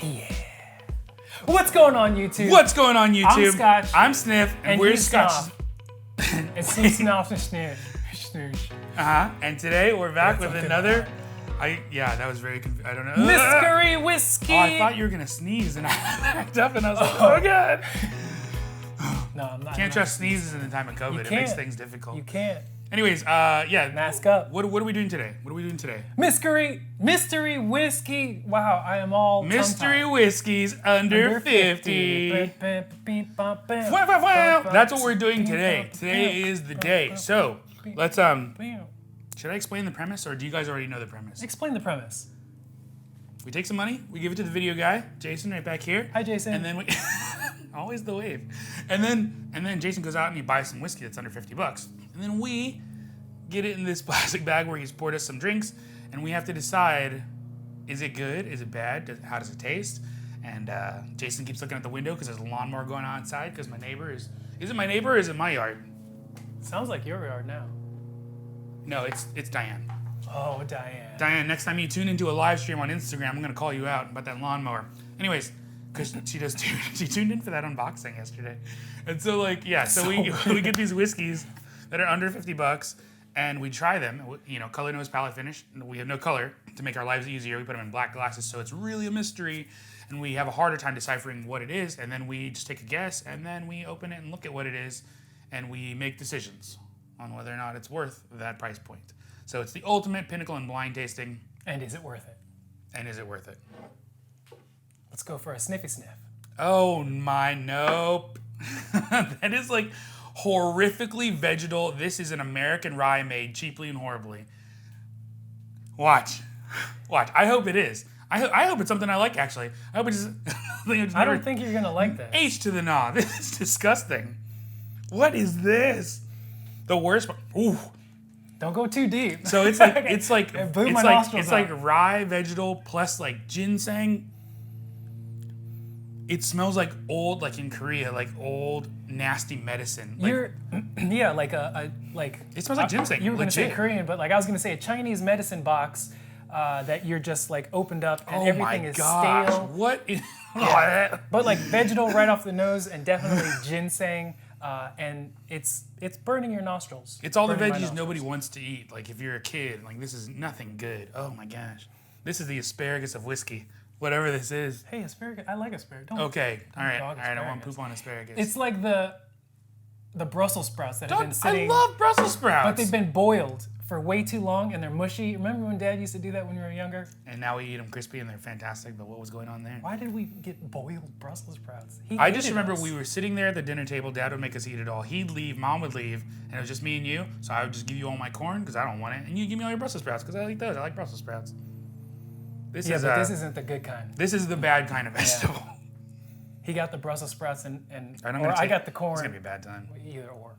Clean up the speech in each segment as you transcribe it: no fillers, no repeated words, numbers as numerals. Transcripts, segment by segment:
Yeah. What's going on, YouTube? What's going on, YouTube? I'm Scotch. I'm Sniff, and we're Scotch. It's ScotchNSniff. And today we're back with another. That was very. I don't know. Mystery whiskey. Oh, I thought you were gonna sneeze, and I backed up, and I was like, oh god. No, I'm not. Can't trust sneezes in the time of COVID. It makes things difficult. You can't. Anyways, yeah. Mask up. What are we doing today? Mystery whiskey. Wow, I am all Mystery whiskeys under 50. That's what we're doing today. Today is the day. So let's Should I explain the premise, or do you guys already know the premise? Explain the premise. We take some money, we give it to the video guy, Jason, right back here. Hi, Jason. And then we always the wave. And then Jason goes out and he buys some whiskey that's under $50. And then we get it in this plastic bag where he's poured us some drinks, and we have to decide, is it good? Is it bad? How does it taste? And Jason keeps looking at the window because there's a lawnmower going on outside because my neighbor is it my neighbor or is it my yard? Sounds like your yard now. No, it's Diane. Oh, Diane. Diane, next time you tune into a live stream on Instagram, I'm gonna call you out about that lawnmower. Anyways, because she tuned in for that unboxing yesterday. And so we get these whiskeys that are under $50 and we try them, color, nose, palate, finish. We have no color to make our lives easier. We put them in black glasses, so it's really a mystery, and we have a harder time deciphering what it is, and then we just take a guess, and then we open it and look at what it is, and we make decisions on whether or not it's worth that price point. So it's the ultimate pinnacle in blind tasting. And is it worth it? Let's go for a sniffy sniff. Oh my, nope. That is like horrifically vegetal. This is an American rye made cheaply and horribly. Watch. I hope it is. I hope it's something I like, actually. I hope it's just... I don't think you're going to like this. H to the gnaw. This is disgusting. What is this? The worst part. Ooh. Don't go too deep. So it's like rye vegetal plus like ginseng. It smells like old, like in Korea, like old nasty medicine. Like, it smells like ginseng. You were gonna say Korean, but I was gonna say a Chinese medicine box that you're just opened up and everything is stale. What is But vegetal right off the nose, and definitely ginseng. And it's burning your nostrils. It's all the veggies nobody wants to eat. Like if you're a kid, this is nothing good. Oh my gosh. This is the asparagus of whiskey. Whatever this is. Hey, asparagus. I like asparagus. Okay. All right. I don't want to poop on asparagus. It's like the Brussels sprouts that have been sitting. I love Brussels sprouts. But they've been boiled for way too long and they're mushy. Remember when Dad used to do that when we were younger? And now we eat them crispy and they're fantastic, but what was going on there? Why did we get boiled Brussels sprouts? I just remember we were sitting there at the dinner table. Dad would make us eat it all. He'd leave, Mom would leave, and it was just me and you. So I would just give you all my corn because I don't want it, and you give me all your Brussels sprouts because I like those. I like Brussels sprouts. But this isn't the good kind. This is the bad kind of vegetable. Yeah. He got the Brussels sprouts and I got the corn. It's gonna be a bad time. Either or.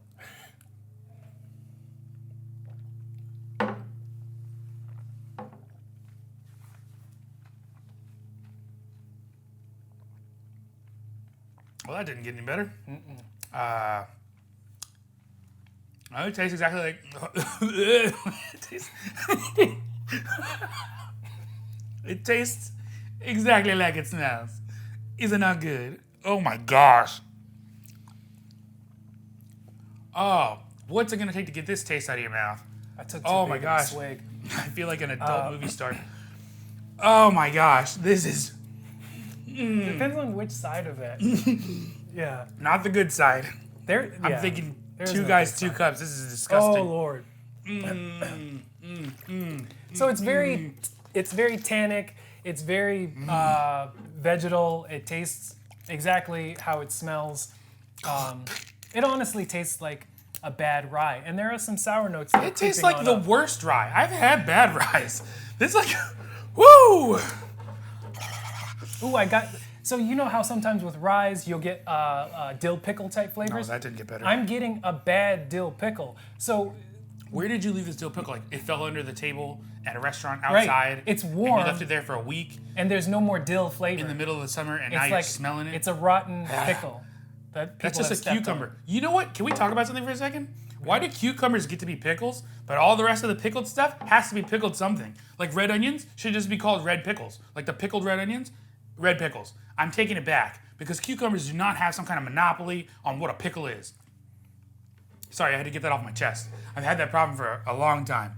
Well, that didn't get any better. It tastes exactly like... It tastes exactly like it smells. Is it not good? Oh my gosh. Oh, what's it going to take to get this taste out of your mouth? I took too big of a swig. I feel like an adult movie star. Oh my gosh, this is... Depends on which side of it. Yeah. Not the good side. I'm thinking two guys, 2 cups. This is disgusting. Oh Lord. So it's very tannic. It's very vegetal. It tastes exactly how it smells. It honestly tastes like a bad rye, and there are some sour notes. It tastes like the worst rye. I've had bad ryes. This is like, woo. Ooh, so you know how sometimes with ryes you'll get dill pickle type flavors? No, that didn't get better. I'm getting a bad dill pickle. So where did you leave this dill pickle? It fell under the table at a restaurant outside. Right. It's warm. And you left it there for a week. And there's no more dill flavor. In the middle of the summer, and now you're smelling it. It's a rotten pickle. That's just a cucumber. You know what? Can we talk about something for a second? Why do cucumbers get to be pickles, but all the rest of the pickled stuff has to be pickled something? Like red onions should just be called red pickles. Like the pickled red onions, red pickles. I'm taking it back because cucumbers do not have some kind of monopoly on what a pickle is. Sorry, I had to get that off my chest. I've had that problem for a long time.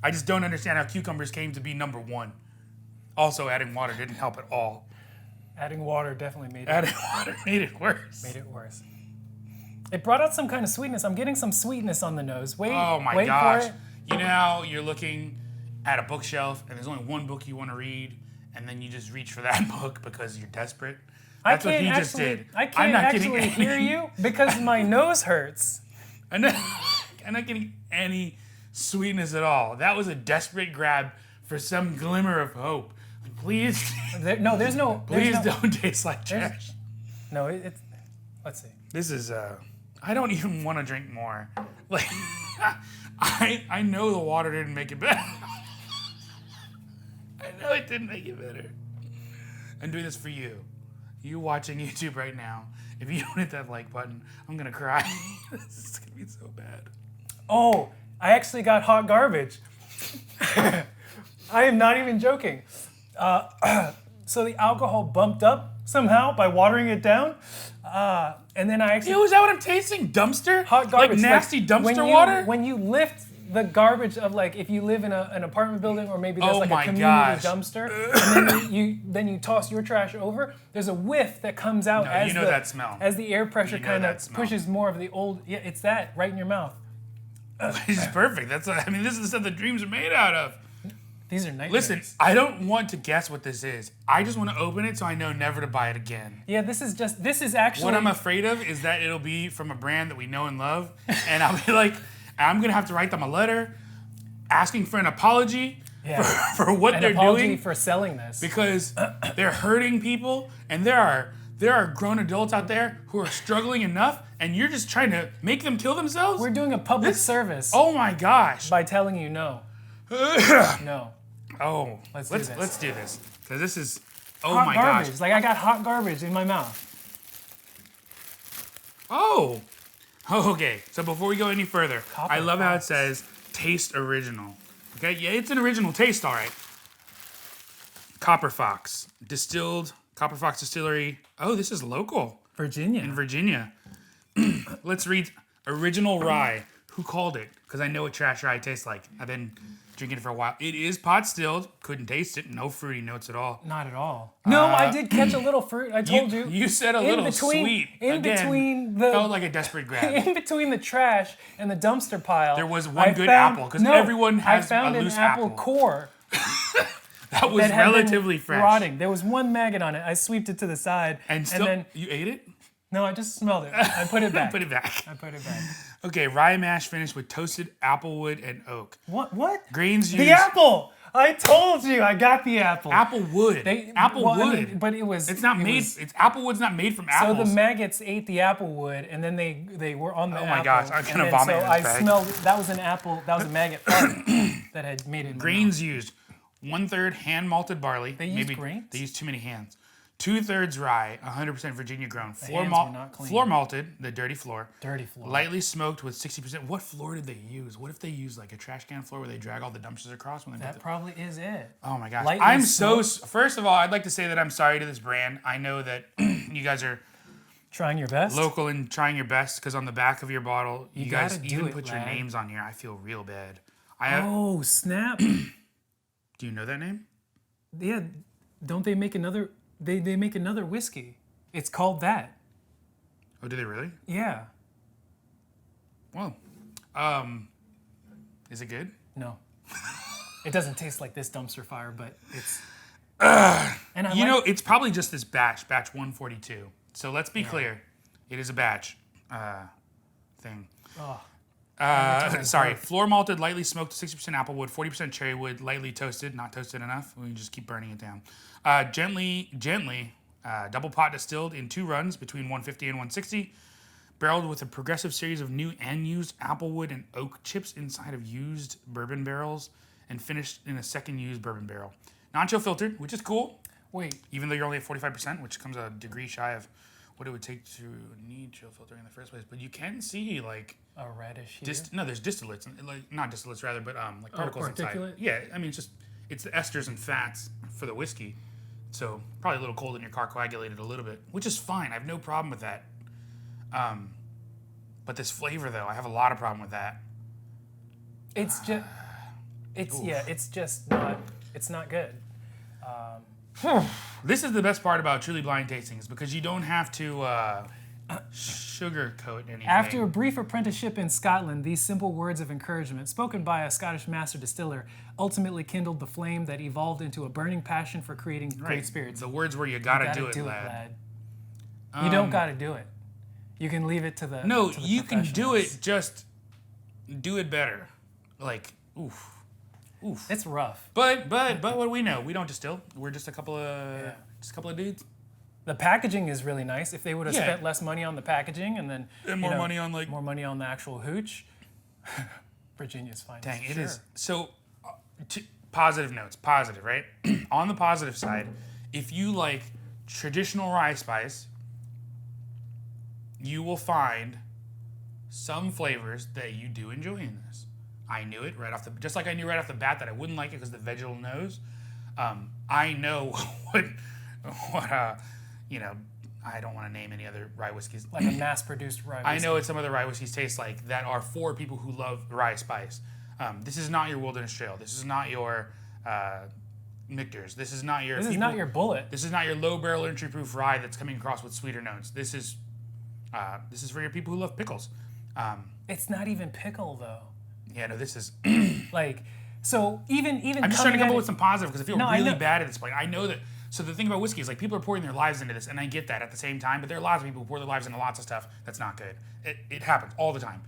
I just don't understand how cucumbers came to be number one. Also, adding water didn't help at all. Adding water definitely made it worse. Made it worse. It brought out some kind of sweetness. I'm getting some sweetness on the nose. Wait, oh my wait gosh. for it. You know how you're looking at a bookshelf and there's only one book you want to read and then you just reach for that book because you're desperate? That's what he just did. I can't actually hear you because my nose hurts. I'm not getting any sweetness at all. That was a desperate grab for some glimmer of hope. Please. There's no. Please don't taste like trash. No, it's. Let's see. This is. I don't even want to drink more. Like, I know the water didn't make it better. I know it didn't make it better. I'm doing this for you. You watching YouTube right now. If you don't hit that like button, I'm gonna cry. This is gonna be so bad. Oh, I actually got hot garbage. I am not even joking. So the alcohol bumped up somehow by watering it down. And then I actually... Ew, is that what I'm tasting? Dumpster? Hot garbage. Like nasty dumpster water? When you lift the garbage of, like, if you live in an apartment building or maybe there's a community dumpster, and then you toss your trash over, there's a whiff that comes out that smell. As the air pressure kind of pushes more of the old... Yeah, it's that right in your mouth. This is perfect. This is the stuff that dreams are made out of. These are nightmares. Listen, I don't want to guess what this is. I just want to open it so I know never to buy it again. Yeah, this is actually... What I'm afraid of is that it'll be from a brand that we know and love, and I'll be like, I'm going to have to write them a letter asking for an apology for what they're doing. An apology for selling this. Because they're hurting people, and there are grown adults out there who are struggling enough, and you're just trying to make them kill themselves? We're doing a public service. Oh my gosh. By telling you no. No. Oh, let's do this. Because this is, oh my garbage. gosh. Like I got hot garbage in my mouth. Oh, okay. So before we go any further, I love how it says taste original. Okay, yeah, it's an original taste, all right. Copper Fox Distillery. Oh, this is local. Virginia. In Virginia. Let's read original rye. Who called it? Because I know what trash rye tastes like. I've been drinking it for a while. It is pot stilled. Couldn't taste it. No fruity notes at all. Not at all. No, I did catch a little fruit. I told you. You said a little sweet. Felt like a desperate grab. In between the trash and the dumpster pile, there was one good apple because everyone has a loose apple. I found an apple core. That was relatively fresh. Rotting. There was one maggot on it. I sweeped it to the side. And then you ate it? No, I just smelled it. I put it back. Put it back. I put it back. Okay, rye mash finished with toasted applewood and oak. What? Grains used... The apple! I told you, I got the apple. Applewood. Applewood. But it was... It's not made... Applewood's not made from apples. So the maggots ate the applewood, and then they were on the apple. Oh my gosh, I'm gonna vomit in this bag. So I smelled... That was an apple... That was a maggot that had made it in Grains used. 1/3 hand malted barley. They used grains? They used too many hands. 2/3 rye, 100% Virginia grown. Floor malted, the dirty floor. Dirty floor. Lightly smoked with 60%. What floor did they use? What if they use like a trash can floor where they drag all the dumpsters across when they That probably is it. Oh my gosh. Lightly First of all, I'd like to say that I'm sorry to this brand. I know that you guys are trying your best. Local and trying your best because on the back of your bottle, you guys even put your lad. names on here. I feel real bad. Oh, snap. Do you know that name? Yeah. Don't they make another... They make another whiskey. It's called that. Oh, do they really? Yeah. Well, is it good? No. It doesn't taste like this dumpster fire, but it's... it's probably just this batch 142. So let's be clear. It is a batch thing. Oh. Sorry, floor malted, lightly smoked, 60% applewood, 40% cherry wood, lightly toasted, not toasted enough. We can just keep burning it down. Gently, double pot distilled in 2 runs between 150 and 160. Barreled with a progressive series of new and used applewood and oak chips inside of used bourbon barrels and finished in a second used bourbon barrel. Non-chill filtered, which is cool. Wait. Even though you're only at 45%, which comes a degree shy of what it would take to need chill filtering in the first place. But you can see like a reddish here. There's distillates, like not distillates rather, but like particles inside. Yeah, I mean it's the esters and fats for the whiskey. So probably a little cold in your car, coagulated a little bit, which is fine. I have no problem with that. But this flavor, though, I have a lot of problem with that. It's just, it's just not. It's not good. This is the best part about truly blind tastings because you don't have to sugarcoat anything. After a brief apprenticeship in Scotland, these simple words of encouragement, spoken by a Scottish master distiller, ultimately kindled the flame that evolved into a burning passion for creating great spirits. The words where you gotta do it, lad. You don't gotta do it. You can leave it to the No, to the you can do it. professionals. Just do it better. Like, oof. It's rough. But what do we know? We don't distill. We're just a couple of dudes. The packaging is really nice. If they would have Yeah. spent less money on the packaging and then more money on more money on the actual hooch, Virginia's fine. Dang, it is. So, positive notes. Positive, right? On the positive side, if you like traditional rye spice, you will find some flavors that you do enjoy in this. I knew it right off the, just like I knew right off the bat that I wouldn't like it because the vegetal nose. I know what I don't want to name any other rye whiskeys. Like a mass-produced rye whiskey. I know what some other rye whiskeys taste like that are for people who love rye spice. This is not your Wilderness Trail. This is not your Michter's. This is not your. This is not your Bullet. This is not your low barrel entry proof rye that's coming across with sweeter notes. This is for your people who love pickles. It's not even pickle though. Yeah, no, this is. Like, so even I'm just trying to come coming up at with some positive because I feel No, I really know. bad at this point. I know that. So the thing about whiskey is like people are pouring their lives into this, and I get that at the same time. But there are lots of people who pour their lives into lots of stuff that's not good. It happens all the time.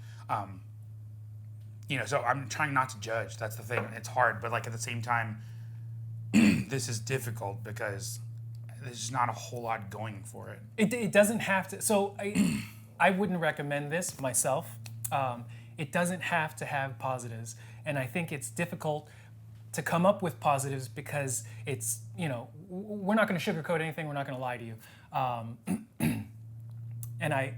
So I'm trying not to judge. That's the thing. It's hard, but like at the same time, this is difficult because there's just not a whole lot going for it. It doesn't have to. So I wouldn't recommend this myself. It doesn't have to have positives, and I think it's difficult to come up with positives because it's, we're not going to sugarcoat anything. We're not going to lie to you. And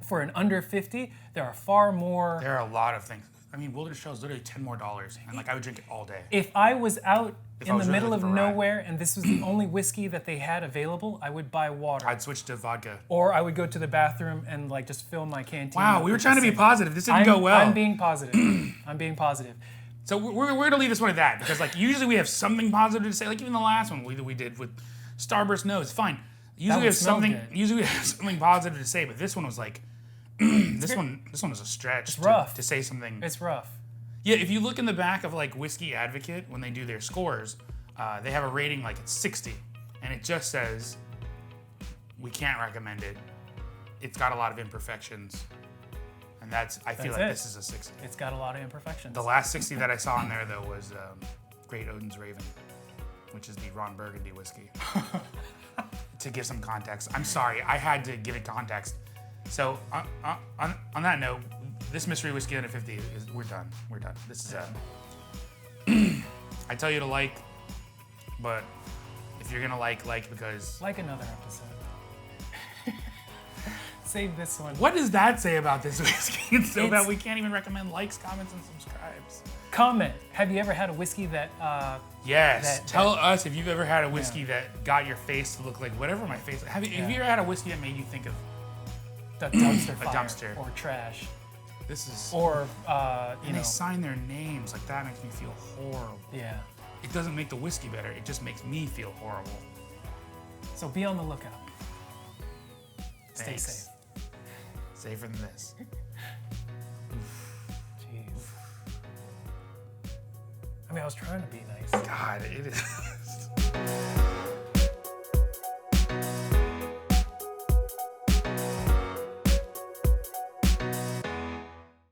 for an under 50, there are far more. There are a lot of things. I mean, Wilderness Trail is literally $10 more, and like I would drink it all day. If I was out If I in was the really middle of looking for rye. nowhere and this was the only whiskey that they had available, I would buy water. I'd switch to vodka. Or I would go to the bathroom and like just fill my canteen. Wow, up we were with trying to the be same- positive. This didn't go well. I'm being positive. I'm being positive. So we're going to leave this one at that because like usually we have something positive to say. Like even the last one we did with Starburst Nose, fine. Usually we one have smelled something. good. Usually we have something positive to say, but this one was like, this one was a stretch. rough. To say something. It's rough. Yeah, if you look in the back of like Whiskey Advocate when they do their scores, they have a rating like it's 60, and it just says we can't recommend it. It's got a lot of imperfections, and I feel That's like it. this is a 60. It's got a lot of imperfections. The last 60 that I saw in there, though, was Great Odin's Raven, which is the Ron Burgundy whiskey. To give some context. I'm sorry, I had to give it context. So, on that note, this mystery whiskey under 50 is we're done. We're done. This is I tell you to like, but if you're gonna like because Like another episode. Save this one. what does that say about this whiskey? It's so It's- bad we can't even recommend likes, comments, and subscribes. Comment. Have you ever had a whiskey that Yes. That- Tell us if you've ever had a whiskey that got your face to look like whatever my face. Have you ever had a whiskey that made you think of the dumpster fire dumpster. or trash this is? or and they sign their names like that makes me feel horrible. yeah. It doesn't make the whiskey better. It just makes me feel horrible. So be on the lookout. Stay Thanks. safe. Safer than this. Jeez. I mean, I was trying to be nice. God, it is.